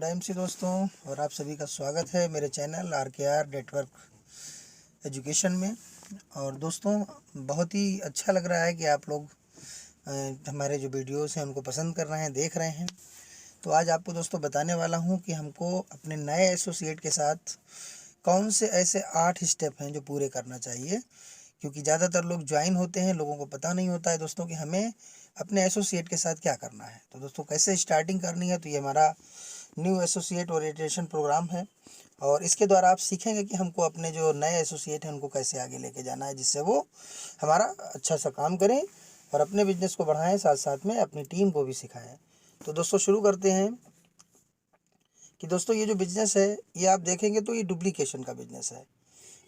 प्रेम से दोस्तों, और आप सभी का स्वागत है मेरे चैनल RKR नेटवर्क एजुकेशन में। और दोस्तों, बहुत ही अच्छा लग रहा है कि आप लोग हमारे जो वीडियोस हैं उनको पसंद कर रहे हैं, देख रहे हैं। तो आज आपको दोस्तों बताने वाला हूं कि हमको अपने नए एसोसिएट के साथ कौन से ऐसे 8 स्टेप हैं जो पूरे करना चाहिए। क्योंकि ज़्यादातर लोग ज्वाइन होते हैं, लोगों को पता नहीं होता है दोस्तों कि हमें अपने एसोसिएट के साथ क्या करना है। तो दोस्तों, कैसे स्टार्टिंग करनी है, तो ये हमारा न्यू एसोसिएट ओरिएंटेशन प्रोग्राम है। और इसके द्वारा आप सीखेंगे कि हमको अपने जो नए एसोसिएट हैं उनको कैसे आगे लेके जाना है, जिससे वो हमारा अच्छा सा काम करें और अपने बिजनेस को बढ़ाएं, साथ साथ में अपनी टीम को भी सिखाएं। तो दोस्तों, शुरू करते हैं कि दोस्तों ये जो बिज़नेस है, ये आप देखेंगे तो ये डुप्लीकेशन का बिज़नेस है।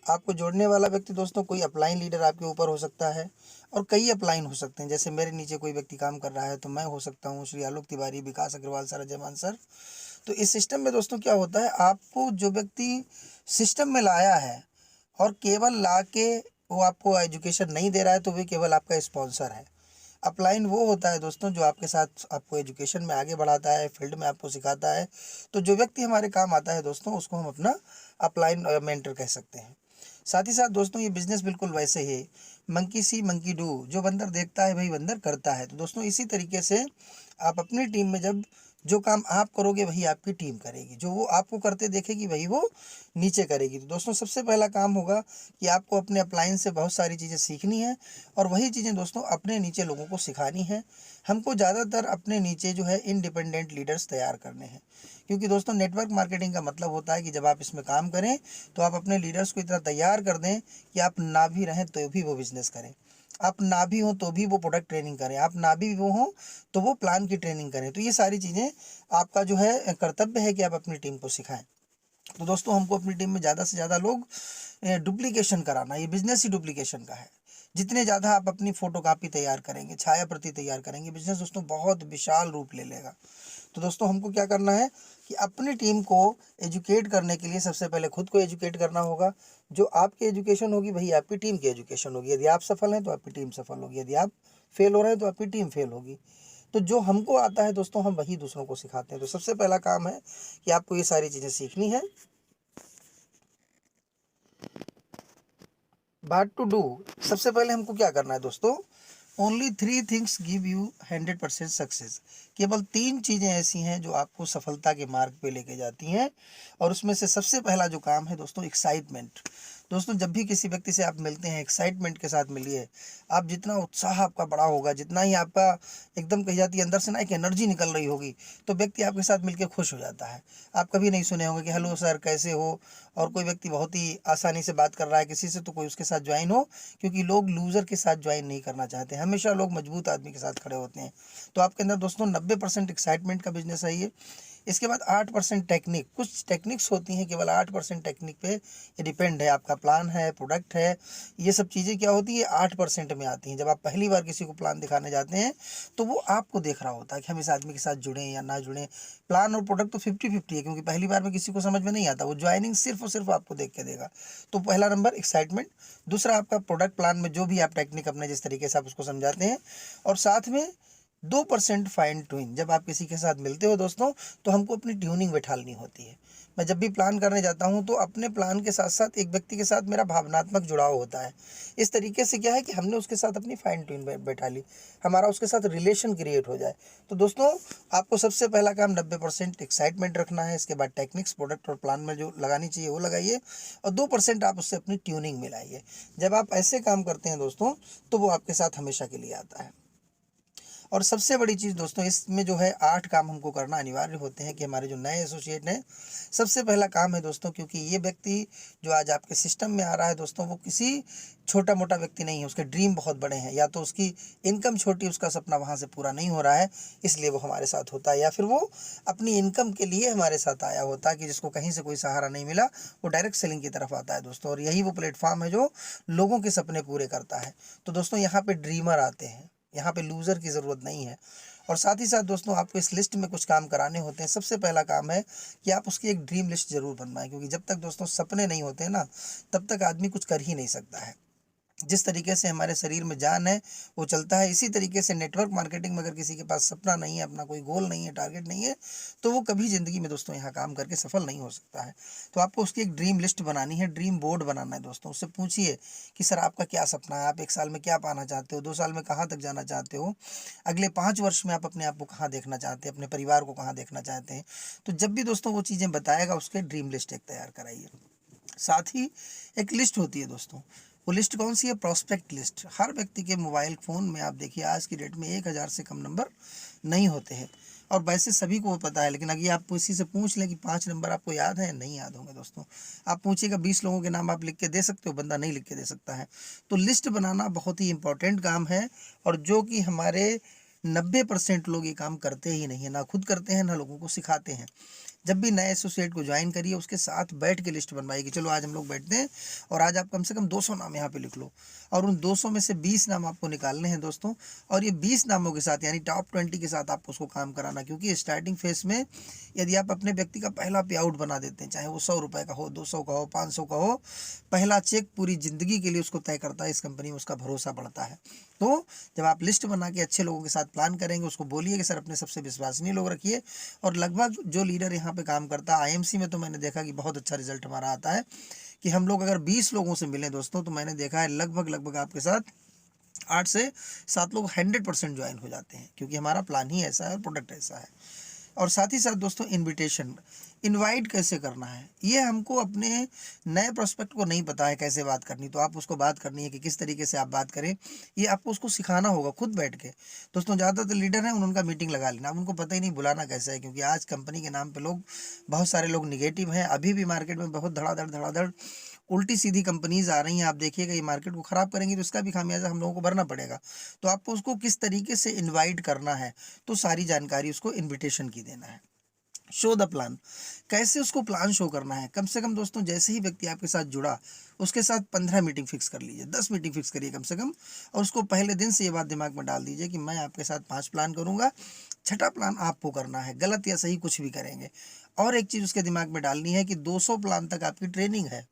आपको जोड़ने वाला व्यक्ति दोस्तों कोई अपलाइन लीडर आपके ऊपर हो सकता है, और कई अपलाइन हो सकते हैं। जैसे मेरे नीचे कोई व्यक्ति काम कर रहा है तो मैं हो सकता हूँ, श्री आलोक तिवारी, विकास अग्रवाल सर, अजयमान सर। तो इस सिस्टम में दोस्तों क्या होता है, आपको जो व्यक्ति सिस्टम में लाया है और केवल ला के वो आपको एजुकेशन नहीं दे रहा है, तो वे केवल आपका स्पॉन्सर है। अपलाइन वो होता है दोस्तों जो आपके साथ आपको एजुकेशन में आगे बढ़ाता है, फील्ड में आपको सिखाता है। तो जो व्यक्ति हमारे काम आता है दोस्तों, उसको हम अपना अपलाइन मेंटर कह सकते हैं। साथ ही साथ दोस्तों, ये बिज़नेस बिल्कुल वैसे ही है, मंकी सी मंकी डू, जो बंदर देखता है वही बंदर करता है। तो दोस्तों, इसी तरीके से आप अपनी टीम में जब जो काम आप करोगे वही आपकी टीम करेगी, जो वो आपको करते देखेगी वही वो नीचे करेगी। तो दोस्तों, सबसे पहला काम होगा कि आपको अपने अपलाइन से बहुत सारी चीज़ें सीखनी है, और वही चीज़ें दोस्तों अपने नीचे लोगों को सिखानी है। हमको ज़्यादातर अपने नीचे जो है इंडिपेंडेंट लीडर्स तैयार करने हैं। क्योंकि दोस्तों, नेटवर्क मार्केटिंग का मतलब होता है कि जब आप इसमें काम करें तो आप अपने लीडर्स को इतना तैयार कर दें कि आप ना भी रहें तो भी वो बिज़नेस करें, आप ना भी हो तो भी वो प्रोडक्ट ट्रेनिंग करें, आप ना भी वो हो तो वो प्लान की ट्रेनिंग करें। तो ये सारी चीज़ें आपका जो है कर्तव्य है कि आप अपनी टीम को सिखाएं। तो दोस्तों, हमको अपनी टीम में ज़्यादा से ज़्यादा लोग डुप्लीकेशन कराना, ये बिजनेस ही डुप्लीकेशन का है। जितने ज़्यादा आप अपनी फोटोकॉपी तैयार करेंगे, छाया प्रति तैयार करेंगे, बिजनेस दोस्तों बहुत विशाल रूप ले लेगा। तो दोस्तों, हमको क्या करना है कि अपनी टीम को एजुकेट करने के लिए सबसे पहले खुद को एजुकेट करना होगा। जो आपकी एजुकेशन होगी वही आपकी टीम की एजुकेशन होगी। यदि आप सफल हैं तो आपकी टीम सफल होगी, यदि आप फेल हो रहे हैं तो आपकी टीम फेल होगी। तो जो हमको आता है दोस्तों, हम वही दूसरों को सिखाते हैं। तो सबसे पहला काम है कि आपको ये सारी चीज़ें सीखनी है। बात टू डू, सबसे पहले हमको क्या करना है दोस्तों, only 3 things give you 100% success. केवल 3 चीज़ें ऐसी हैं जो आपको सफलता के मार्ग पे लेके जाती हैं, और उसमें से सबसे पहला जो काम है दोस्तों, एक्साइटमेंट। दोस्तों, जब भी किसी व्यक्ति से आप मिलते हैं, एक्साइटमेंट के साथ मिलिए। आप जितना उत्साह आपका बड़ा होगा, जितना ही आपका एकदम कही जाती है अंदर से ना एक एनर्जी निकल रही होगी, तो व्यक्ति आपके साथ मिलकर खुश हो जाता है। आप कभी नहीं सुने होंगे कि हेलो सर कैसे हो, और कोई व्यक्ति बहुत ही आसानी से बात कर रहा है किसी से, तो कोई उसके साथ ज्वाइन हो। क्योंकि लोग लूज़र के साथ ज्वाइन नहीं करना चाहते, हमेशा लोग मजबूत आदमी के साथ खड़े होते हैं। तो आपके अंदर दोस्तों 90% एक्साइटमेंट का बिजनेस है ये। इसके बाद 8% टेक्निक, कुछ टेक्निक्स होती हैं, केवल 8% टेक्निक पे ये डिपेंड है। आपका प्लान है, प्रोडक्ट है, ये सब चीज़ें क्या होती है 8% में आती हैं। जब आप पहली बार किसी को प्लान दिखाने जाते हैं तो वो आपको देख रहा होता है कि हम इस आदमी के साथ जुड़ें या ना जुड़ें। प्लान और प्रोडक्ट तो 50-50 है, क्योंकि पहली बार में किसी को समझ में नहीं आता, वो ज्वाइनिंग सिर्फ और सिर्फ आपको देख के देगा। तो पहला नंबर एक्साइटमेंट। दूसरा, आपका प्रोडक्ट प्लान में जो भी आप टेक्निक अपने जिस तरीके से आप उसको समझाते हैं, और साथ में 2% फाइन ट्यून। जब आप किसी के साथ मिलते हो दोस्तों, तो हमको अपनी ट्यूनिंग बैठालनी होती है। मैं जब भी प्लान करने जाता हूं तो अपने प्लान के साथ साथ एक व्यक्ति के साथ मेरा भावनात्मक जुड़ाव होता है। इस तरीके से क्या है कि हमने उसके साथ अपनी फाइन ट्यून बैठा ली, हमारा उसके साथ रिलेशन क्रिएट हो जाए। तो दोस्तों, आपको सबसे पहला काम 90% एक्साइटमेंट रखना है। इसके बाद टेक्निक्स, प्रोडक्ट और प्लान में जो लगानी चाहिए वो लगाइए, और 2% आप उससे अपनी ट्यूनिंग मिलाइए। जब आप ऐसे काम करते हैं दोस्तों, तो वो आपके साथ हमेशा के लिए आता है। और सबसे बड़ी चीज़ दोस्तों, इसमें जो है 8 काम हमको करना अनिवार्य होते हैं कि हमारे जो नए एसोसिएट हैं। सबसे पहला काम है दोस्तों, क्योंकि ये व्यक्ति जो आज आपके सिस्टम में आ रहा है दोस्तों, वो किसी छोटा मोटा व्यक्ति नहीं है, उसके ड्रीम बहुत बड़े हैं। या तो उसकी इनकम छोटी, उसका सपना वहाँ से पूरा नहीं हो रहा है, इसलिए वो हमारे साथ होता है, या फिर वो अपनी इनकम के लिए हमारे साथ आया होता है, कि जिसको कहीं से कोई सहारा नहीं मिला, वो डायरेक्ट सेलिंग की तरफ आता है दोस्तों। और यही वो प्लेटफॉर्म है जो लोगों के सपने पूरे करता है। तो दोस्तों, यहाँ पे ड्रीमर आते हैं, यहाँ पे लूज़र की ज़रूरत नहीं है। और साथ ही साथ दोस्तों, आपको इस लिस्ट में कुछ काम कराने होते हैं। सबसे पहला काम है कि आप उसकी एक ड्रीम लिस्ट ज़रूर बनवाएं, क्योंकि जब तक दोस्तों सपने नहीं होते ना, तब तक आदमी कुछ कर ही नहीं सकता है। जिस तरीके से हमारे शरीर में जान है वो चलता है, इसी तरीके से नेटवर्क मार्केटिंग में अगर किसी के पास सपना नहीं है, अपना कोई गोल नहीं है, टारगेट नहीं है, तो वो कभी ज़िंदगी में दोस्तों यहाँ काम करके सफल नहीं हो सकता है। तो आपको उसकी एक ड्रीम लिस्ट बनानी है, ड्रीम बोर्ड बनाना है दोस्तों। उससे पूछिए कि सर आपका क्या सपना है, आप 1 साल में क्या पाना चाहते हो, 2 साल में कहाँ तक जाना चाहते हो, अगले 5 वर्ष में आप अपने आप को कहाँ देखना चाहते हैं, अपने परिवार को कहाँ देखना चाहते हैं। तो जब भी दोस्तों वो चीज़ें बताएगा, उसके ड्रीम लिस्ट एक तैयार कराइए। साथ ही एक लिस्ट होती है दोस्तों, वो लिस्ट कौन सी है? Prospect list. हर व्यक्ति के मोबाइल फ़ोन में आप देखिए आज की डेट में 1000 से कम नंबर नहीं होते हैं, और वैसे सभी को वो पता है। लेकिन अगर आप किसी से पूछ लें कि 5 नंबर आपको याद है, नहीं याद होंगे दोस्तों। आप पूछिएगा 20 लोगों के नाम आप लिख के दे सकते हो, बंदा नहीं लिख के दे सकता है। तो लिस्ट बनाना बहुत ही इंपॉर्टेंट काम है, और जो कि हमारे 90% लोग ये काम करते ही नहीं है, ना खुद करते हैं ना लोगों को सिखाते हैं। जब भी नए एसोसिएट को ज्वाइन करिए, उसके साथ बैठ के लिस्ट बनवाइए कि चलो आज हम लोग बैठते हैं और आज आप कम से कम 200 नाम यहाँ पे लिख लो, और उन 200 में से 20 नाम आपको निकालने हैं दोस्तों। और ये 20 नामों के साथ यानी टॉप 20 के साथ आपको उसको काम कराना, क्योंकि स्टार्टिंग फेज में यदि आप अपने व्यक्ति का पहला पे आउट बना देते हैं, चाहे वो 100 रुपये का हो, 200 का हो, 500 का हो, पहला चेक पूरी ज़िंदगी के लिए उसको तय करता है। इस कंपनी में उसका भरोसा बढ़ता है। तो जब आप लिस्ट बना के अच्छे लोगों के साथ प्लान करेंगे, उसको बोलिए कि सर अपने सबसे विश्वसनीय लोग रखिए। और लगभग जो लीडर यहाँ पे काम करता है, आईएमसी में तो मैंने देखा कि बहुत अच्छा रिजल्ट हमारा आता है कि हम लोग अगर 20 लोगों से मिलें दोस्तों, तो मैंने देखा है लगभग आपके साथ 8 से 7 लोग 100% ज्वाइन हो जाते हैं, क्योंकि हमारा प्लान ही ऐसा है और प्रोडक्ट ऐसा है। और साथ ही साथ दोस्तों इनविटेशन, इनवाइट कैसे करना है, ये हमको अपने नए प्रोस्पेक्ट को नहीं पता है कैसे बात करनी, तो आप उसको बात करनी है कि किस तरीके से आप बात करें, ये आपको उसको सिखाना होगा खुद बैठ के। दोस्तों ज़्यादातर लीडर हैं, उनका मीटिंग लगा लेना, अब उनको पता ही नहीं बुलाना कैसे है, क्योंकि आज कंपनी के नाम पे लोग, बहुत सारे लोग निगेटिव हैं। अभी भी मार्केट में बहुत धड़ाधड़ उल्टी सीधी कंपनीज आ रही हैं। आप देखिएगा ये मार्केट को ख़राब करेंगी तो इसका भी खामियाजा हम लोगों को भरना पड़ेगा। तो आपको उसको किस तरीके से इनवाइट करना है, तो सारी जानकारी उसको इनविटेशन की देना है। शो द प्लान, कैसे उसको प्लान शो करना है। कम से कम दोस्तों जैसे ही व्यक्ति आपके साथ जुड़ा, उसके साथ 15 मीटिंग फिक्स कर लीजिए, 10 मीटिंग फिक्स करिए कम से कम, और उसको पहले दिन से ये बात दिमाग में डाल दीजिए कि मैं आपके साथ 5 प्लान करूंगा, 6ठा प्लान आपको करना है, गलत या सही कुछ भी करेंगे। और एक चीज़ उसके दिमाग में डालनी है कि 200 प्लान तक आपकी ट्रेनिंग है।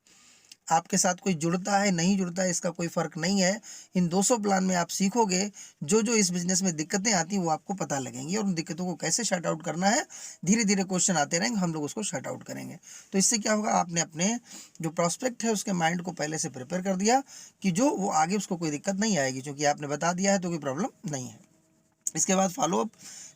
आपके साथ कोई जुड़ता है नहीं जुड़ता है इसका कोई फ़र्क नहीं है। इन 200 प्लान में आप सीखोगे, जो इस बिज़नेस में दिक्कतें आती हैं वो आपको पता लगेंगी, और उन दिक्कतों को कैसे शट आउट करना है, धीरे धीरे क्वेश्चन आते रहेंगे, हम लोग उसको शट आउट करेंगे। तो इससे क्या होगा, आपने अपने जो प्रॉस्पेक्ट है उसके माइंड को पहले से प्रिपेयर कर दिया कि जो वो आगे उसको कोई दिक्कत नहीं आएगी, क्योंकि आपने बता दिया है तो कोई प्रॉब्लम नहीं है। इसके बाद फॉलोअप,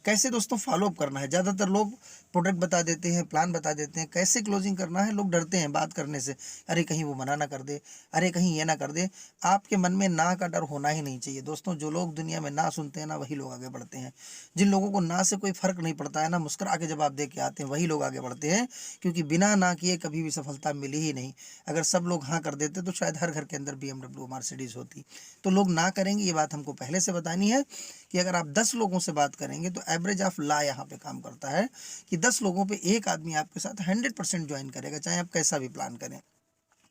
कैसे दोस्तों फॉलोअप करना है। ज़्यादातर लोग प्रोडक्ट बता देते हैं, प्लान बता देते हैं, कैसे क्लोजिंग करना है लोग डरते हैं बात करने से। अरे कहीं वो मना ना कर दे, अरे कहीं ये ना कर दे। आपके मन में ना का डर होना ही नहीं चाहिए दोस्तों। जो लोग दुनिया में ना सुनते हैं ना, वही लोग आगे बढ़ते हैं। जिन लोगों को ना से कोई फ़र्क नहीं पड़ता है ना, मुस्कुरा के जब आप देख के आते हैं, वही लोग आगे बढ़ते हैं, क्योंकि बिना ना किए कभी भी सफलता मिली ही नहीं। अगर सब लोग हाँ कर देते तो शायद हर घर के अंदर BMW मर्सिडीज़ होती। तो लोग ना करेंगे, ये बात हमको पहले से बतानी है कि अगर आप 10 लोगों से बात करेंगे तो एवरेज ऑफ ला यहाँ पे काम करता है कि 10 लोगों पे एक आदमी आपके साथ 100% ज्वाइन करेगा, चाहे आप कैसा भी प्लान करें।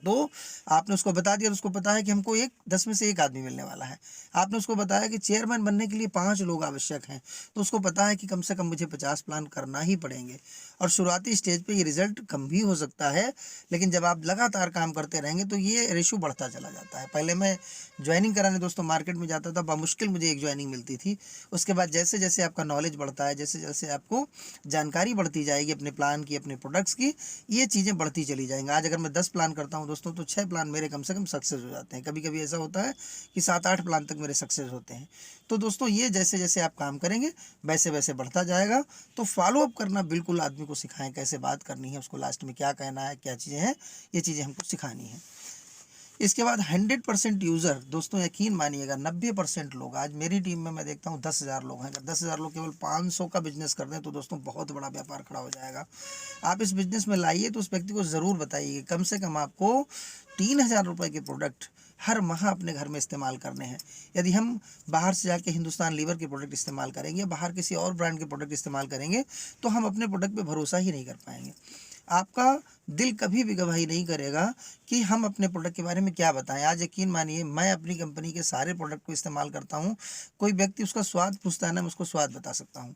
तो आपने उसको बता दिया, तो उसको पता है कि हमको 10 में से एक आदमी मिलने वाला है। आपने उसको बताया कि चेयरमैन बनने के लिए 5 लोग आवश्यक हैं, तो उसको पता है कि कम से कम मुझे 50 प्लान करना ही पड़ेंगे। और शुरुआती स्टेज पे ये रिजल्ट कम भी हो सकता है, लेकिन जब आप लगातार काम करते रहेंगे तो ये रेशो बढ़ता चला जाता है। पहले मैं ज्वाइनिंग कराने दोस्तों मार्केट में जाता था, बामुश्किल मुझे एक ज्वाइनिंग मिलती थी। उसके बाद जैसे जैसे आपका नॉलेज बढ़ता है, जैसे जैसे आपको जानकारी बढ़ती जाएगी अपने प्लान की, अपने प्रोडक्ट्स की, ये चीज़ें बढ़ती चली जाएंगी। आज अगर मैं 10 प्लान करता हूँ दोस्तों, तो 6 प्लान मेरे कम से कम सक्सेस हो जाते हैं। कभी कभी ऐसा होता है कि 7-8 प्लान तक मेरे सक्सेस होते हैं। तो दोस्तों ये जैसे जैसे आप काम करेंगे वैसे वैसे बढ़ता जाएगा। तो फॉलोअप करना बिल्कुल आदमी को सिखाएं, कैसे बात करनी है, उसको लास्ट में क्या कहना है, क्या चीज़ें हैं, ये चीज़ें हमको सिखानी है। इसके बाद 100% यूज़र दोस्तों, यकीन मानिएगा 90% लोग, आज मेरी टीम में मैं देखता हूँ 10,000 लोग हैं। अगर 10,000 लोग केवल 500 का बिजनेस कर दें तो दोस्तों बहुत बड़ा व्यापार खड़ा हो जाएगा। आप इस बिजनेस में लाइए तो उस व्यक्ति को ज़रूर बताइए कम से कम आपको 3,000 रुपये के प्रोडक्ट हर माह अपने घर में इस्तेमाल करने हैं। यदि हम बाहर से जाके हिंदुस्तान लीवर के प्रोडक्ट इस्तेमाल करेंगे, बाहर किसी और ब्रांड के प्रोडक्ट इस्तेमाल करेंगे, तो हम अपने प्रोडक्ट पे भरोसा ही नहीं कर पाएंगे। आपका दिल कभी भी गवाही नहीं करेगा कि हम अपने प्रोडक्ट के बारे में क्या बताएं। आज यकीन मानिए मैं अपनी कंपनी के सारे प्रोडक्ट को इस्तेमाल करता हूं। कोई व्यक्ति उसका स्वाद पूछता है ना, मैं उसको स्वाद बता सकता हूं।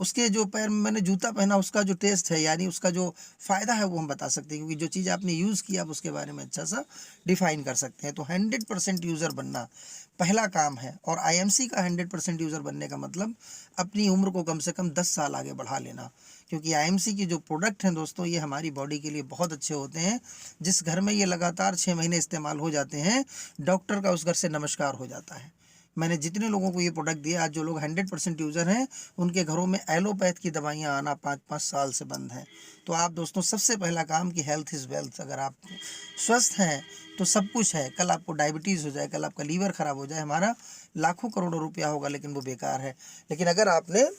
उसके जो पैर में मैंने जूता पहना उसका जो टेस्ट है, यानी उसका जो फ़ायदा है वो हम बता सकते हैं, क्योंकि जो चीज़ आपने यूज़ किया आप उसके बारे में अच्छा सा डिफाइन कर सकते हैं। तो 100% यूज़र बनना पहला काम है। और आईएमसी का 100% यूज़र बनने का मतलब अपनी उम्र को कम से कम 10 साल आगे बढ़ा लेना, क्योंकि आईएमसी की जो प्रोडक्ट हैं दोस्तों ये हमारी बॉडी के लिए बहुत अच्छे होते हैं। जिस घर में ये लगातार 6 महीने इस्तेमाल हो जाते हैं, डॉक्टर का उस घर से नमस्कार हो जाता है। मैंने जितने लोगों को ये प्रोडक्ट दिए, आज जो लोग 100% यूज़र हैं उनके घरों में एलोपैथ की दवाइयाँ आना 5-5 साल से बंद है। तो आप दोस्तों सबसे पहला काम कि हेल्थ इज़ वेल्थ, अगर आप स्वस्थ हैं तो सब कुछ है। कल आपको डायबिटीज़ हो जाए, कल आपका लीवर ख़राब हो जाए, हमारा लाखों करोड़ों रुपया होगा लेकिन वो बेकार है। लेकिन अगर आपने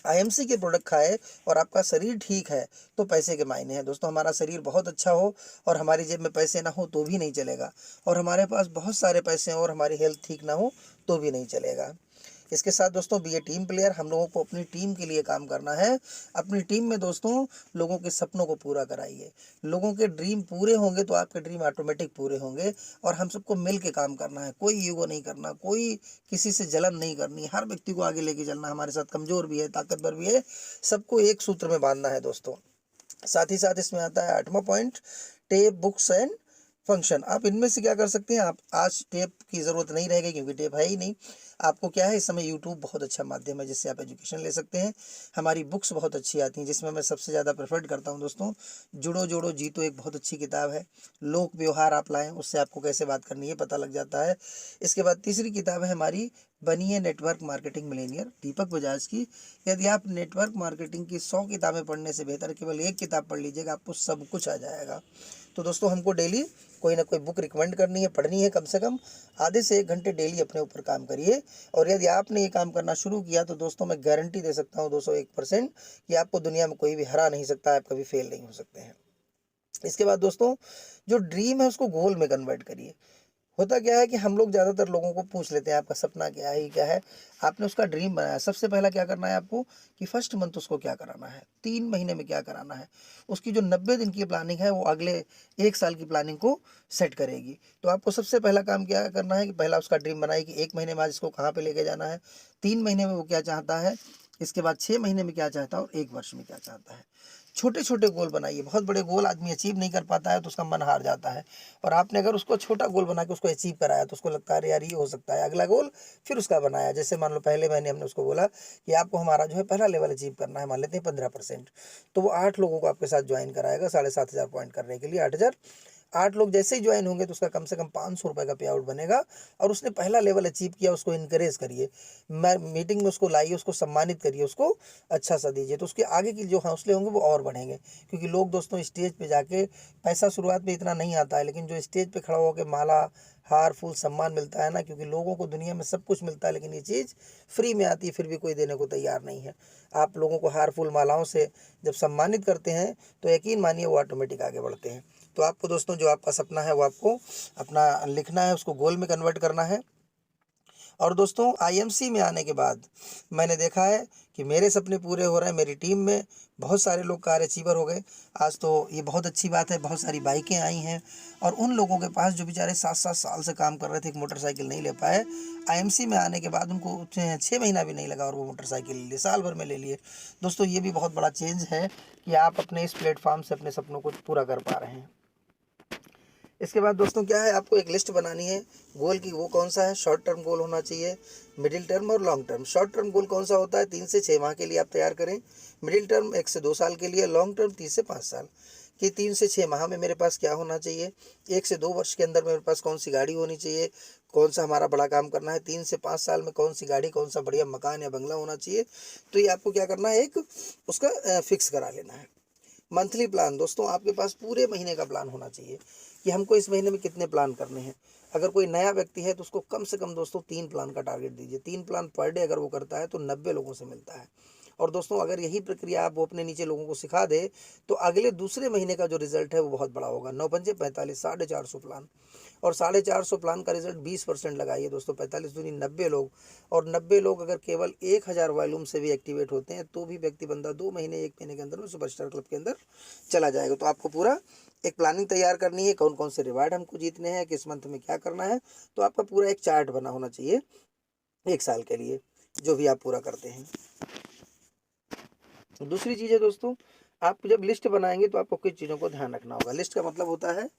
आईएमसी के प्रोडक्ट खाए और आपका शरीर ठीक है तो पैसे के मायने हैं दोस्तों। हमारा शरीर बहुत अच्छा हो और हमारी जेब में पैसे ना हो तो भी नहीं चलेगा, और हमारे पास बहुत सारे पैसे हों और हमारी हेल्थ ठीक ना हो तो भी नहीं चलेगा। इसके साथ दोस्तों बी ए टीम प्लेयर, हम लोगों को अपनी टीम के लिए काम करना है। अपनी टीम में दोस्तों लोगों के सपनों को पूरा कराइए। लोगों के ड्रीम पूरे होंगे तो आपके ड्रीम ऑटोमेटिक पूरे होंगे। और हम सबको मिल के काम करना है, कोई ईगो नहीं करना, कोई किसी से जलन नहीं करनी, हर व्यक्ति को आगे लेके चलना। हमारे साथ कमज़ोर भी है, ताकतवर भी है, सबको एक सूत्र में बांधना है दोस्तों। साथ ही साथ इसमें आता है 8वां point, tape, books and function. आप इनमें से क्या कर सकते हैं, आप आज टेप की ज़रूरत नहीं रहेगी क्योंकि टेप है ही नहीं। आपको क्या है, इस समय यूट्यूब बहुत अच्छा माध्यम है जिससे आप एजुकेशन ले सकते हैं। हमारी बुक्स बहुत अच्छी आती हैं जिसमें मैं सबसे ज़्यादा प्रेफर्ड करता हूं दोस्तों जुड़ो जोड़ो जीतो, एक बहुत अच्छी किताब है। लोक व्यवहार आप लाएँ, उससे आपको कैसे बात करनी है पता लग जाता है। इसके बाद तीसरी किताब है हमारी बनिए नेटवर्क मार्केटिंग मिलेनियर, दीपक बजाज की। यदि आप नेटवर्क मार्केटिंग की 100 किताबें पढ़ने से बेहतर केवल एक किताब पढ़ लीजिएगा, आपको सब कुछ आ जाएगा। तो दोस्तों हमको डेली कोई ना कोई बुक रिकमेंड करनी है, पढ़नी है, कम से कम आधे से 1 घंटे डेली अपने ऊपर काम करिए। और यदि आपने ये काम करना शुरू किया तो दोस्तों मैं गारंटी दे सकता हूँ 201% कि आपको दुनिया में कोई भी हरा नहीं सकता, आप कभी फेल नहीं हो सकते हैं। इसके बाद दोस्तों जो ड्रीम है उसको गोल में कन्वर्ट करिए। होता क्या है कि हम लोग ज़्यादातर लोगों को पूछ लेते हैं आपका सपना क्या है, ये क्या है। आपने उसका ड्रीम बनाया, सबसे पहला क्या करना है आपको कि फर्स्ट मंथ उसको क्या कराना है, 3 महीने में क्या कराना है। उसकी जो 90 दिन की प्लानिंग है वो अगले 1 साल की प्लानिंग को सेट करेगी। तो आपको सबसे पहला काम क्या करना है कि पहला उसका ड्रीम बनाइए कि 1 महीने बाद इसको कहाँ पर लेके जाना है, 3 महीने में वो क्या चाहता है, इसके बाद 6 महीने में क्या चाहता है और 1 वर्ष में क्या चाहता है। छोटे छोटे गोल बनाइए। बहुत बड़े गोल आदमी अचीव नहीं कर पाता है तो उसका मन हार जाता है। और आपने अगर उसको छोटा गोल बना के उसको अचीव कराया तो उसको लगता है अरे यार ये हो सकता है, अगला गोल फिर उसका बनाया। जैसे मान लो पहले महीने हमने उसको बोला कि आपको हमारा जो है पहला लेवल अचीव करना है, मान लेते हैं 15%, तो वो 8 लोगों को आपके साथ ज्वाइन कराएगा 7,500 पॉइंट करने के लिए। 8,000 8 लोग जैसे ही ज्वाइन होंगे तो उसका कम से कम 500 रुपये का पे आउट बनेगा। और उसने पहला लेवल अचीव किया, उसको इनकरेज करिए, मीटिंग में उसको लाइए, उसको सम्मानित करिए, उसको अच्छा सा दीजिए, तो उसके आगे की जो हौसले होंगे वो और बढ़ेंगे। क्योंकि लोग दोस्तों स्टेज पे जाके, पैसा शुरुआत में इतना नहीं आता है, लेकिन जो स्टेज पे खड़ा होकर माला हार फूल सम्मान मिलता है ना, क्योंकि लोगों को दुनिया में सब कुछ मिलता है लेकिन ये चीज़ फ्री में आती है फिर भी कोई देने को तैयार नहीं है। आप लोगों को हार फूल मालाओं से जब सम्मानित करते हैं तो यकीन मानिए वो ऑटोमेटिक आगे बढ़ते हैं। तो आपको दोस्तों जो आपका सपना है वो आपको अपना लिखना है, उसको गोल में कन्वर्ट करना है। और दोस्तों आईएमसी में आने के बाद मैंने देखा है कि मेरे सपने पूरे हो रहे हैं, मेरी टीम में बहुत सारे लोग कार अचीवर हो गए। आज तो ये बहुत अच्छी बात है, बहुत सारी बाइकें आई हैं। और उन लोगों के पास जो बेचारे 7-7 साल से काम कर रहे थे, एक मोटरसाइकिल नहीं ले पाए, आईएमसी में आने के बाद उनको 6 महीना भी नहीं लगा और वो मोटरसाइकिल ले लिए, साल भर में ले लिए। दोस्तों ये भी बहुत बड़ा चेंज है कि आप अपने इस प्लेटफॉर्म से अपने सपनों को पूरा कर पा रहे हैं। इसके बाद दोस्तों क्या है, आपको एक लिस्ट बनानी है गोल की। वो कौन सा है, शॉर्ट टर्म गोल होना चाहिए, मिडिल टर्म और long term. Short term goal कौन सा होता है, 3 से 6 माह के लिए आप तैयार करें। मिडिल टर्म 1 से 2 साल के लिए, लॉन्ग टर्म 3 से 5 साल कि 3 से 6 माह में मेरे पास क्या होना चाहिए, 1 से 2 वर्ष के अंदर मेरे पास कौन सी गाड़ी होनी चाहिए, कौन सा हमारा बड़ा काम करना है, 3 से 5 साल में कौन सी गाड़ी, कौन सा बढ़िया मकान या बंगला होना चाहिए। तो ये आपको क्या करना है, एक उसका फिक्स करा लेना है। मंथली प्लान दोस्तों आपके पास पूरे महीने का प्लान होना चाहिए कि हमको इस महीने में कितने प्लान करने हैं। अगर कोई नया व्यक्ति है तो उसको कम से कम दोस्तों 3 प्लान का टारगेट दीजिए। 3 प्लान पर डे अगर वो करता है तो 90 लोगों से मिलता है। और दोस्तों अगर यही प्रक्रिया आप वो अपने नीचे लोगों को सिखा दे तो अगले दूसरे महीने का जो रिजल्ट है वो बहुत बड़ा होगा। 9 पंजे 45, 450 प्लान। और 450 प्लान का रिजल्ट 20% लगाइए दोस्तों, 45 दूनी 90 लोग। और 90 लोग अगर केवल 1000 वॉल्यूम से भी एक्टिवेट होते हैं तो भी व्यक्ति बंदा 2 महीने 1 महीने के अंदर में सुपरस्टार क्लब के अंदर चला जाएगा। तो आपको पूरा एक प्लानिंग तैयार करनी है, कौन कौन से रिवार्ड हमको जीतने हैं, किस मंथ में क्या करना है। तो आपका पूरा एक चार्ट बना होना चाहिए 1 साल के लिए, जो भी आप पूरा करते हैं। दूसरी चीज़ है दोस्तों, आप जब लिस्ट बनाएंगे तो आपको कुछ चीज़ों को ध्यान रखना होगा। लिस्ट का मतलब होता है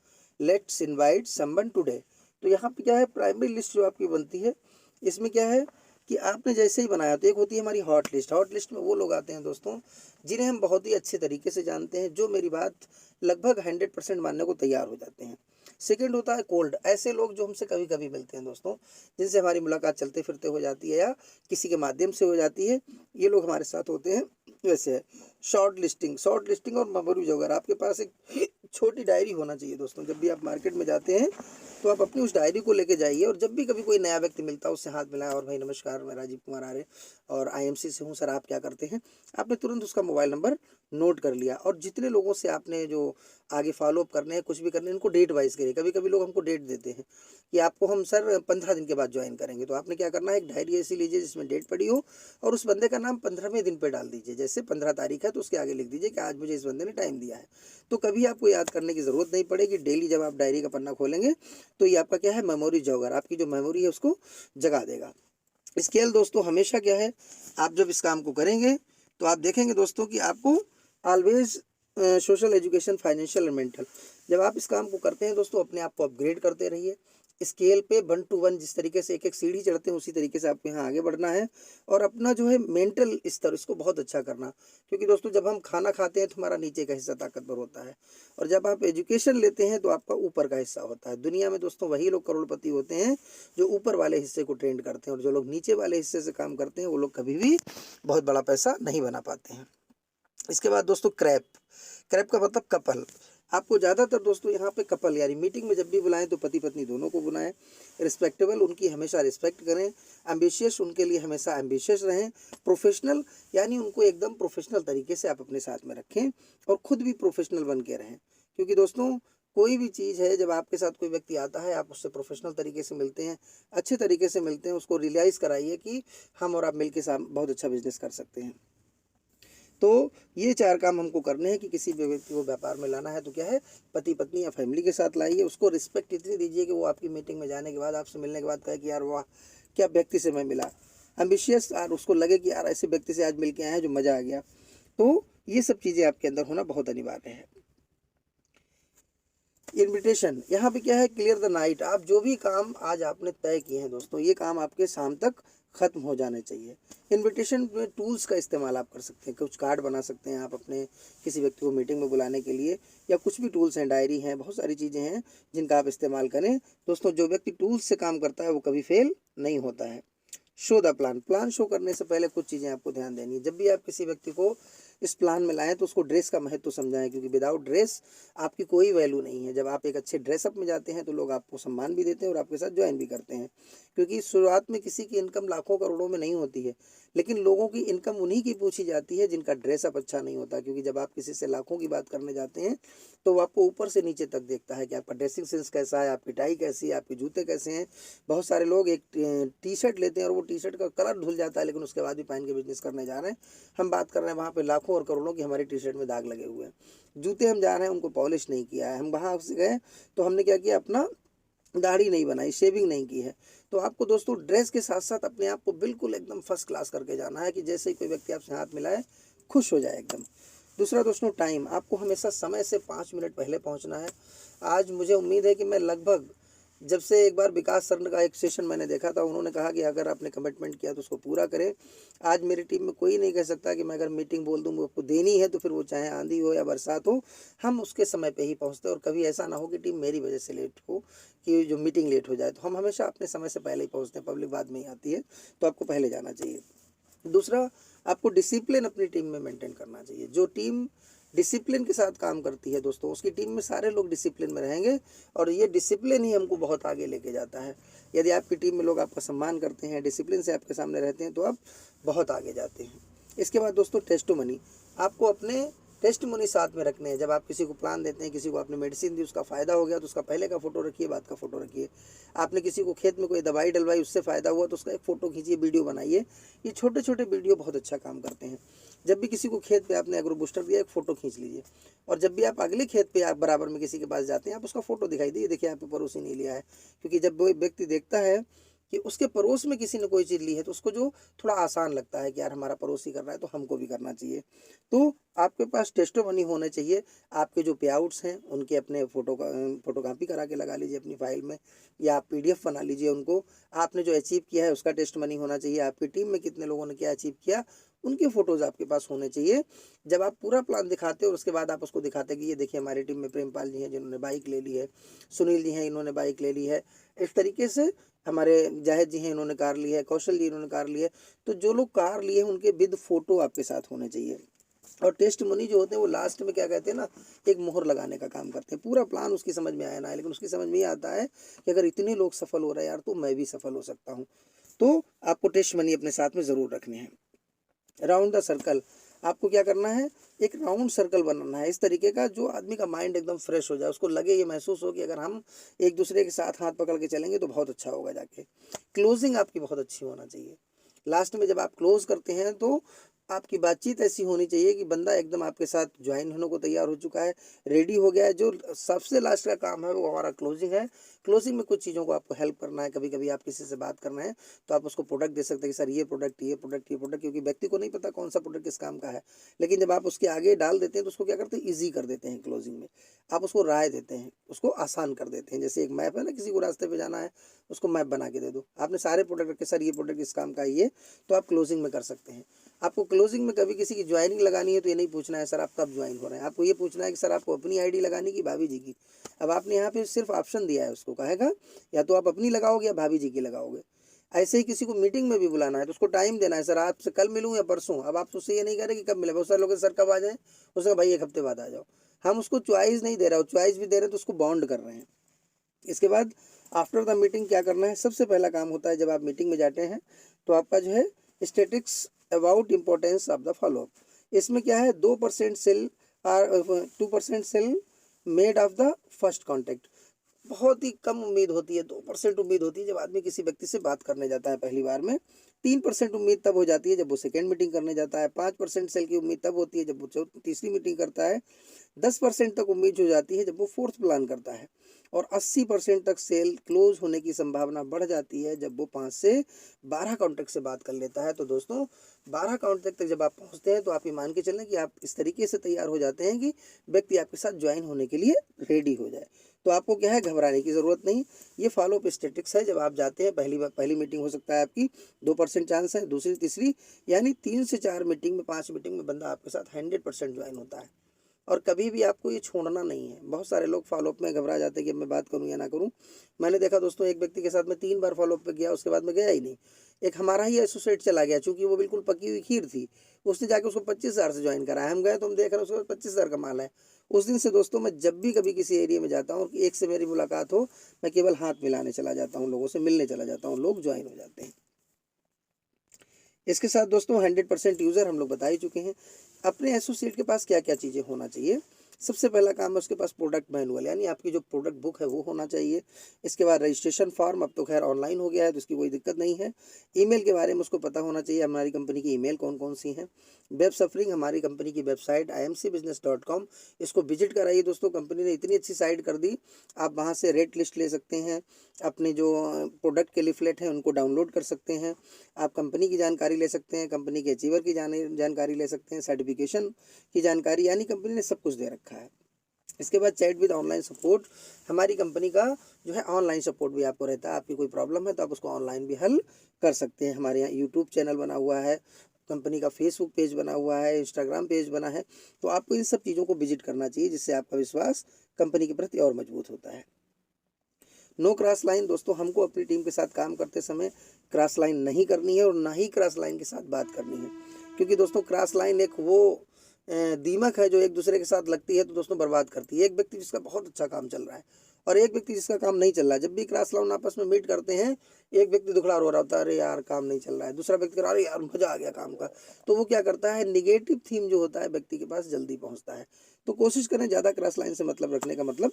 लेट्स इनवाइट समवन टुडे। तो यहाँ पे क्या है, प्राइमरी लिस्ट जो आपकी बनती है, इसमें क्या है कि आपने जैसे ही बनाया, तो एक होती है हमारी हॉट लिस्ट। हॉट लिस्ट में वो लोग आते हैं दोस्तों जिन्हें हम बहुत ही अच्छे तरीके से जानते हैं, जो मेरी बात लगभग 100% मानने को तैयार हो जाते हैं। सेकंड होता है कोल्ड, ऐसे लोग जो हमसे कभी कभी मिलते हैं दोस्तों, जिनसे हमारी मुलाकात चलते फिरते हो जाती है या किसी के माध्यम से हो जाती है, ये लोग हमारे साथ होते हैं। वैसे है शॉर्ट लिस्टिंग। शॉर्ट लिस्टिंग और मेमोरी जोगर, आपके पास एक छोटी डायरी होना चाहिए दोस्तों। जब भी आप मार्केट में जाते हैं तो आप अपनी उस डायरी को लेके जाइए, और जब भी कभी कोई नया व्यक्ति मिलता है उससे हाथ मिलाएं, और भाई नमस्कार, मैं राजीव कुमार आर्य और आईएमसी से हूँ, सर आप क्या करते हैं। आपने तुरंत उसका मोबाइल नंबर नोट कर लिया, और जितने लोगों से आपने जो आगे फॉलोअप करने हैं, कुछ भी करने हैं, इनको डेट वाइज करिए। कभी कभी लोग हमको डेट देते हैं कि आपको हम सर 15 दिन के बाद ज्वाइन करेंगे, तो आपने क्या करना है, एक डायरी ऐसी लीजिए जिसमें डेट पड़ी हो, और उस बंदे का नाम 15वें दिन पे डाल दीजिए। जैसे 15 तारीख है तो उसके आगे लिख दीजिए कि आज मुझे इस बंदे ने टाइम दिया है। तो कभी आपको याद करने की ज़रूरत नहीं पड़ेगी। डेली जब आप डायरी का पन्ना खोलेंगे तो ये आपका क्या है, मेमोरी जॉगर, आपकी जो मेमोरी है उसको जगा देगा। स्केल दोस्तों हमेशा क्या है, आप जब इस काम को करेंगे तो आप देखेंगे दोस्तों कि आपको ऑलवेज सोशल एजुकेशन, फाइनेंशियल और मेंटल, जब आप इस काम को करते हैं दोस्तों, अपने आप को अपग्रेड करते रहिए। स्केल पे 1 to 1 जिस तरीके से एक एक सीढ़ी चढ़ते हैं, उसी तरीके से आपको यहाँ आगे बढ़ना है, और अपना जो है मेंटल स्तर, इसको बहुत अच्छा करना। क्योंकि दोस्तों जब हम खाना खाते हैं तो हमारा नीचे का हिस्सा ताकतवर होता है, और जब आप एजुकेशन लेते हैं तो आपका ऊपर का हिस्सा होता है। दुनिया में दोस्तों वही लोग करोड़पति होते हैं जो ऊपर वाले हिस्से को ट्रेंड करते हैं, और जो लोग नीचे वाले हिस्से से काम करते हैं वो लोग कभी भी बहुत बड़ा पैसा नहीं बना पाते हैं। इसके बाद दोस्तों क्रैप। क्रैप का मतलब कपल। आपको ज़्यादातर दोस्तों यहाँ पे कपल, यानी मीटिंग में जब भी बुलाएं तो पति पत्नी दोनों को बुलाएं। रिस्पेक्टेबल, उनकी हमेशा रिस्पेक्ट करें। एम्बिशियस, उनके लिए हमेशा एम्बिशियस रहें। प्रोफेशनल, यानी उनको एकदम प्रोफेशनल तरीके से आप अपने साथ में रखें, और ख़ुद भी प्रोफेशनल बन के रहें। क्योंकि दोस्तों कोई भी चीज़ है, जब आपके साथ कोई व्यक्ति आता है, आप उससे प्रोफेशनल तरीके से मिलते हैं, अच्छे तरीके से मिलते हैं, उसको रियलाइज़ कराइए कि हम और आप मिलकर साथ बहुत अच्छा बिजनेस कर सकते हैं। तो ये 4 काम हमको करने हैं कि किसी भी व्यक्ति को व्यापार में लाना है तो क्या है, पति पत्नी या फैमिली के साथ लाइए। उसको रिस्पेक्ट इतनी दीजिए कि वो आपकी मीटिंग में जाने के बाद, आपसे मिलने के बाद कहे कि यार वाह, क्या व्यक्ति से मैं मिला। एम्बिशियस, और उसको लगे कि यार ऐसे व्यक्ति से आज मिल के आए हैं जो मज़ा आ गया। तो ये सब चीज़ें आपके अंदर होना बहुत अनिवार्य है। इन्विटेशन, यहाँ पे क्या है, क्लियर द नाइट। आप जो भी काम आज आपने तय किए हैं दोस्तों, ये काम आपके शाम तक ख़त्म हो जाने चाहिए। इन्विटेशन में टूल्स का इस्तेमाल आप कर सकते हैं। कुछ कार्ड बना सकते हैं आप अपने किसी व्यक्ति को मीटिंग में बुलाने के लिए, या कुछ भी टूल्स हैं, डायरी हैं, बहुत सारी चीज़ें हैं जिनका आप इस्तेमाल करें। दोस्तों जो व्यक्ति टूल्स से काम करता है वो कभी फेल नहीं होता है। Show the plan. Plan show करने से पहले कुछ चीज़ें आपको ध्यान देनी है। जब भी आप किसी व्यक्ति को इस प्लान में लाएं तो उसको ड्रेस का महत्व समझाएं, क्योंकि विदाउट ड्रेस आपकी कोई वैल्यू नहीं है। जब आप एक अच्छे ड्रेसअप में जाते हैं तो लोग आपको सम्मान भी देते हैं और आपके साथ ज्वाइन भी करते हैं। क्योंकि शुरुआत में किसी की इनकम लाखों करोड़ों में नहीं होती है, लेकिन लोगों की इनकम उन्हीं की पूछी जाती है जिनका ड्रेसअप अच्छा नहीं होता। क्योंकि जब आप किसी से लाखों की बात करने जाते हैं तो वो आपको ऊपर से नीचे तक देखता है कि आपका ड्रेसिंग सेंस कैसा है, आपकी टाई कैसी है, आपके जूते कैसे हैं। बहुत सारे लोग एक टी शर्ट लेते हैं और वो टी शर्ट का कलर धुल जाता है, लेकिन उसके बाद भी पहन के बिजनेस करने जा रहे हैं। हम बात कर रहे हैं वहाँ पे लाखों और करोड़ों की हमारी टी शर्ट में दाग लगे हुए हैं। जूते हम जा रहे हैं, उनको पॉलिश नहीं किया है। हम वहाँ से गए तो हमने क्या किया, अपना दाढ़ी नहीं बनाई, शेविंग नहीं की है। तो आपको दोस्तों ड्रेस के साथ साथ अपने आप को बिल्कुल एकदम फर्स्ट क्लास करके जाना है कि जैसे ही कोई व्यक्ति आपसे हाथ मिलाए खुश हो जाए एकदम। दूसरा दोस्तों टाइम, आपको हमेशा समय से 5 मिनट पहले पहुंचना है। आज मुझे उम्मीद है कि मैं लगभग, जब से एक बार विकास सर का एक सेशन मैंने देखा था, उन्होंने कहा कि अगर आपने कमिटमेंट किया तो उसको पूरा करें। आज मेरी टीम में कोई नहीं कह सकता कि मैं अगर मीटिंग बोल दूँ आपको देनी है तो फिर वो चाहे आंधी हो या बरसात हो, हम उसके समय पे ही पहुँचते। और कभी ऐसा ना हो कि टीम मेरी वजह से लेट हो, कि जो मीटिंग लेट हो जाए। तो हम हमेशा अपने समय से पहले ही पहुँचते हैं, पब्लिक बाद में ही आती है, तो आपको पहले जाना चाहिए। दूसरा, आपको डिसिप्लिन अपनी टीम में मेंटेन करना चाहिए। जो टीम डिसिप्लिन के साथ काम करती है दोस्तों, उसकी टीम में सारे लोग डिसिप्लिन में रहेंगे, और ये डिसिप्लिन ही हमको बहुत आगे लेके जाता है। यदि आपकी टीम में लोग आपका सम्मान करते हैं, डिसिप्लिन से आपके सामने रहते हैं, तो आप बहुत आगे जाते हैं। इसके बाद दोस्तों टेस्टिमनी, आपको अपने टेस्टिमनी साथ में रखने हैं। जब आप किसी को प्लान देते हैं, किसी को आपने मेडिसिन दी, उसका फ़ायदा हो गया तो उसका पहले का फ़ोटो रखिए, बाद का फ़ोटो रखिए। आपने किसी को खेत में कोई दवाई डलवाई, उससे फ़ायदा हुआ तो उसका एक फ़ोटो खींचिए, वीडियो बनाइए। ये छोटे छोटे वीडियो बहुत अच्छा काम करते हैं। जब भी किसी को खेत पे आपने एग्रो बूस्टर दिया, एक फ़ोटो खींच लीजिए, और जब भी आप अगले खेत पे आप बराबर में किसी के पास जाते हैं, आप उसका फ़ोटो दिखाई दिए, देखिए यहाँ पे पड़ोसी नहीं लिया है। क्योंकि जब वो व्यक्ति देखता है कि उसके पड़ोस में किसी ने कोई चीज़ ली है तो उसको जो थोड़ा आसान लगता है कि यार हमारा पड़ोसी कर रहा है तो हमको भी करना चाहिए। तो आपके पास टेस्टिमोनी होने चाहिए, आपके जो पे आउट्स हैं उनके अपने फ़ोटोकॉपी करा के लगा लीजिए अपनी फ़ाइल में, या आप PDF बना लीजिए उनको। आपने जो अचीव किया है उसका टेस्टिमोनी होना चाहिए, आपकी टीम में कितने लोगों ने क्या अचीव किया उनके फ़ोटोज़ आपके पास होने चाहिए। जब आप पूरा प्लान दिखाते हो और उसके बाद आप उसको दिखाते हैं कि ये देखिए हमारी टीम में प्रेमपाल जी हैं जिन्होंने बाइक ले ली है, सुनील जी हैं इन्होंने बाइक ले ली है, इस तरीके से हमारे जाहिद जी हैं इन्होंने कार ली है, कौशल जी इन्होंने कार ली है। तो जो लोग कार लिए हैं उनके विद फ़ोटो आपके साथ होने चाहिए। और टेस्टिमोनी जो होते हैं वो लास्ट में क्या कहते हैं ना, एक मोहर लगाने का काम करते हैं। पूरा प्लान उसकी समझ में आया ना आए, लेकिन उसकी समझ में ये आता है कि अगर इतने लोग सफल हो रहे हैं यार तो मैं भी सफल हो सकता हूँ। तो आपको टेस्टिमोनी अपने साथ में ज़रूर रखने हैं। राउंड द सर्कल, आपको क्या करना है, एक राउंड सर्कल बनाना है इस तरीके का जो आदमी का माइंड एकदम फ्रेश हो जाए, उसको लगे, ये महसूस हो कि अगर हम एक दूसरे के साथ हाथ पकड़ के चलेंगे तो बहुत अच्छा होगा जाके। क्लोजिंग आपकी बहुत अच्छी होना चाहिए। लास्ट में जब आप क्लोज करते हैं तो आपकी बातचीत ऐसी होनी चाहिए कि बंदा एकदम आपके साथ ज्वाइन होने को तैयार हो चुका है, रेडी हो गया है। जो सबसे लास्ट का काम है वो हमारा क्लोजिंग है। क्लोजिंग में कुछ चीज़ों को आपको हेल्प करना है, कभी कभी आप किसी से बात करना है तो आप उसको प्रोडक्ट दे सकते हैं कि सर ये प्रोडक्ट ये प्रोडक्ट ये प्रोडक्ट, क्योंकि व्यक्ति को नहीं पता कौन सा प्रोडक्ट किस काम का है। लेकिन जब आप उसके आगे डाल देते हैं तो उसको क्या करते हैं, ईजी कर देते हैं। क्लोजिंग में आप उसको राय देते हैं, उसको आसान कर देते हैं। जैसे एक मैप है ना, किसी को रास्ते पे जाना है उसको मैप बना के दे दो, आपने सारे प्रोडक्ट रखे, सर ये प्रोडक्ट इस काम का है ये, तो आप क्लोजिंग में कर सकते हैं। आपको क्लोजिंग में कभी किसी की ज्वाइनिंग लगानी है तो ये नहीं पूछना है सर आप कब ज्वाइन हो रहे हैं, आपको ये पूछना है कि सर आपको अपनी आईडी लगानी की भाभी जी की। अब आपने यहाँ पे सिर्फ ऑप्शन दिया है, उसको कहेगा या तो आप अपनी लगाओगे या भाभी जी की लगाओगे। ऐसे ही किसी को मीटिंग में भी बुलाना है तो उसको टाइम देना है, सर आपसे कल मिलूँ या परसों। अब आप उससे ये नहीं कह रहे कि कब मिले, बहुत सारे लोग सर कब आ जाए, उसका भाई एक हफ्ते बाद आ जाओ। हम उसको चॉइस नहीं दे रहे हो, चॉइस भी दे रहे हैं तो उसको बाउंड कर रहे हैं। इसके बाद आफ्टर द मीटिंग क्या करना है, सबसे पहला काम होता है जब आप मीटिंग में जाते हैं तो आपका जो है statistics about importance of the follow up. इसमें क्या है, 2% sale are 2% sale made of the first contact. बहुत ही कम उम्मीद होती है, 2% उम्मीद होती है जब आदमी किसी व्यक्ति से बात करने जाता है पहली बार में। 3% उम्मीद तब हो जाती है जब वो सेकेंड मीटिंग करने जाता है। 5% सेल की उम्मीद तब होती है जब वो तीसरी मीटिंग करता है। 10% तक उम्मीद हो जाती है जब वो फोर्थ प्लान करता है। और 80% तक सेल क्लोज होने की संभावना बढ़ जाती है जब वो 5 से 12 कॉन्टैक्ट से बात कर लेता है। तो दोस्तों 12 कॉन्टैक्ट तक जब आप पहुंचते हैं तो आप ये मान के चलें कि आप इस तरीके से तैयार हो जाते हैं कि व्यक्ति आपके साथ ज्वाइन होने के लिए रेडी हो जाए। तो आपको क्या है, घबराने की ज़रूरत नहीं। ये फॉलोअप स्टेटिक्स है। जब आप जाते हैं पहली मीटिंग हो सकता है आपकी 2% चांस है, दूसरी तीसरी, यानी 3 से 4 मीटिंग में 5 मीटिंग में बंदा आपके साथ 100% ज्वाइन होता है। और कभी भी आपको ये छोड़ना नहीं है। बहुत सारे लोग फॉलोअप में घबरा जाते हैं कि अब मैं बात करूं या ना करूं। मैंने देखा दोस्तों, एक व्यक्ति के साथ मैं 3 बार फॉलोअप पे गया, उसके बाद मैं गया ही नहीं। एक हमारा ही एसोसिएट चला गया, चूंकि वो बिल्कुल पकी हुई खीर थी, उसने जाके उसको 25,000 से ज्वाइन कराया। हम गए तो हम देख रहे हैं उसके 25,000 का माल है। उस दिन से दोस्तों मैं जब भी कभी किसी एरिया में जाता हूँ और एक से मेरी मुलाकात हो, मैं केवल हाथ मिलाने चला जाता हूँ, लोगों से मिलने चला जाता हूँ, लोग ज्वाइन हो जाते हैं। इसके साथ दोस्तों 100% यूज़र हम लोग बता ही चुके हैं। अपने एसोसिएट के पास क्या क्या चीज़ें होना चाहिए। सबसे पहला काम है उसके पास प्रोडक्ट मैनुअल, यानी आपकी जो प्रोडक्ट बुक है वो होना चाहिए। इसके बाद रजिस्ट्रेशन फॉर्म, अब तो खैर ऑनलाइन हो गया है तो इसकी कोई दिक्कत नहीं है। ईमेल के बारे में उसको पता होना चाहिए, हमारी कंपनी की ईमेल कौन कौन सी हैं। वेब सफरिंग, हमारी कंपनी की वेबसाइट imcbusiness.com, इसको विजिट कराइए दोस्तों। कंपनी ने इतनी अच्छी साइट कर दी, आप वहाँ से रेट लिस्ट ले सकते हैं, अपने जो प्रोडक्ट के लिफलेट हैं उनको डाउनलोड कर सकते हैं, आप कंपनी की जानकारी ले सकते हैं, कंपनी के अचीवर की जानकारी ले सकते हैं, सर्टिफिकेशन की जानकारी, यानी कंपनी ने सब कुछ दे रखा है। इसके बाद चैट विद ऑनलाइन सपोर्ट, हमारी कंपनी का जो है ऑनलाइन सपोर्ट भी आपको रहता है। आपकी कोई प्रॉब्लम है तो आप उसको ऑनलाइन भी हल कर सकते हैं। हमारे यहाँ यूट्यूब चैनल बना हुआ है, कंपनी का फेसबुक पेज बना हुआ है, इंस्टाग्राम पेज बना है। तो आपको इन सब चीज़ों को विजिट करना चाहिए, जिससे आपका विश्वास कंपनी के प्रति और मजबूत होता है। नो क्रॉस लाइन, दोस्तों हमको अपनी टीम के साथ काम करते समय क्रॉस लाइन नहीं करनी है और ना ही क्रॉस लाइन के साथ बात करनी है। क्योंकि दोस्तों क्रॉस लाइन एक वो दीमक है जो एक दूसरे के साथ लगती है तो दोस्तों बर्बाद करती है। एक व्यक्ति जिसका बहुत अच्छा काम चल रहा है और एक व्यक्ति जिसका काम नहीं चल रहा है, जब भी क्रॉस लाइन आपस में मीट करते हैं, एक व्यक्ति दुखड़ा रो रहा होता है, अरे यार काम नहीं चल रहा है, दूसरा व्यक्ति कह रहा है अरे यार मजा आ गया काम का। तो वो क्या करता है, निगेटिव थीम जो होता है व्यक्ति के पास जल्दी पहुंचता है। तो कोशिश करें ज़्यादा क्रॉस लाइन से मतलब रखने का मतलब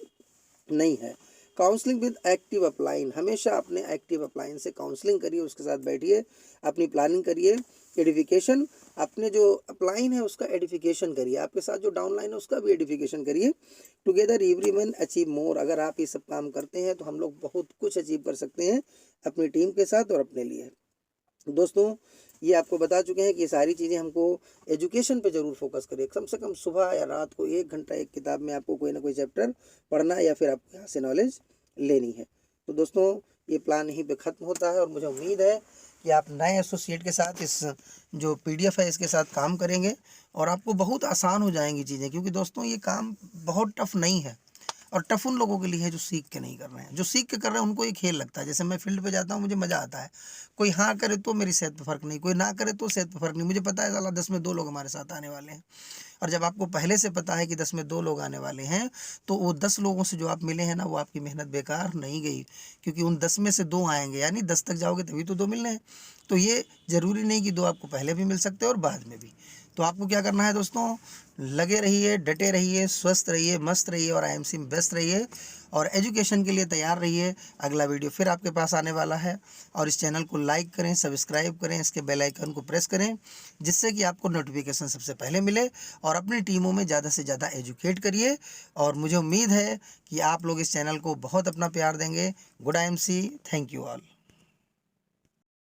नहीं है। काउंसलिंग विद एक्टिव अपलाइन, हमेशा अपने एक्टिव अपलाइन से काउंसलिंग करिए, उसके साथ बैठिए, अपनी प्लानिंग करिए। एडिफिकेशन, अपने जो अपलाइन है उसका एडिफिकेशन करिए, आपके साथ जो डाउनलाइन है उसका भी एडिफिकेशन करिए। टुगेदर एवरीवन अचीव मोर, अगर आप ये सब काम करते हैं तो हम लोग बहुत कुछ अचीव कर सकते हैं अपनी टीम के साथ और अपने लिए। दोस्तों ये आपको बता चुके हैं कि ये सारी चीज़ें हमको एजुकेशन पे ज़रूर फोकस करें, कम से कम सुबह या रात को 1 घंटा एक किताब में आपको कोई ना कोई चैप्टर पढ़ना है या फिर आपको यहाँ से नॉलेज लेनी है। तो दोस्तों ये प्लान यहीं पे ख़त्म होता है और मुझे उम्मीद है कि आप नए एसोसिएट के साथ इस जो PDF है इसके साथ काम करेंगे और आपको बहुत आसान हो जाएंगी चीज़ें, क्योंकि दोस्तों ये काम बहुत टफ नहीं है और टफ उन लोगों के लिए है जो सीख के नहीं कर रहे हैं। जो सीख के कर रहे हैं उनको ये खेल लगता है। जैसे मैं फील्ड पे जाता हूँ, मुझे मज़ा आता है। कोई हाँ करे तो मेरी सेहत पे फ़र्क नहीं, कोई ना करे तो सेहत पे फ़र्क नहीं। मुझे पता है साला 10 में 2 लोग हमारे साथ आने वाले हैं, और जब आपको पहले से पता है कि 10 में 2 लोग आने वाले हैं तो वो 10 लोगों से जो आप मिले हैं ना, वो आपकी मेहनत बेकार नहीं गई, क्योंकि उन 10 में से 2 आएंगे, यानी 10 तक जाओगे तभी तो 2 मिलने हैं। तो ये ज़रूरी नहीं कि 2 आपको पहले भी मिल सकते हैं और बाद में भी। तो आपको क्या करना है दोस्तों, लगे रहिए, डटे रहिए, स्वस्थ रहिए, मस्त रहिए और IMC में व्यस्त रहिए और एजुकेशन के लिए तैयार रहिए। अगला वीडियो फिर आपके पास आने वाला है और इस चैनल को लाइक करें, सब्सक्राइब करें, इसके बेल आइकन को प्रेस करें, जिससे कि आपको नोटिफिकेशन सबसे पहले मिले और अपनी टीमों में ज़्यादा से ज़्यादा एजुकेट करिए। और मुझे उम्मीद है कि आप लोग इस चैनल को बहुत अपना प्यार देंगे। Good IMC, thank you all.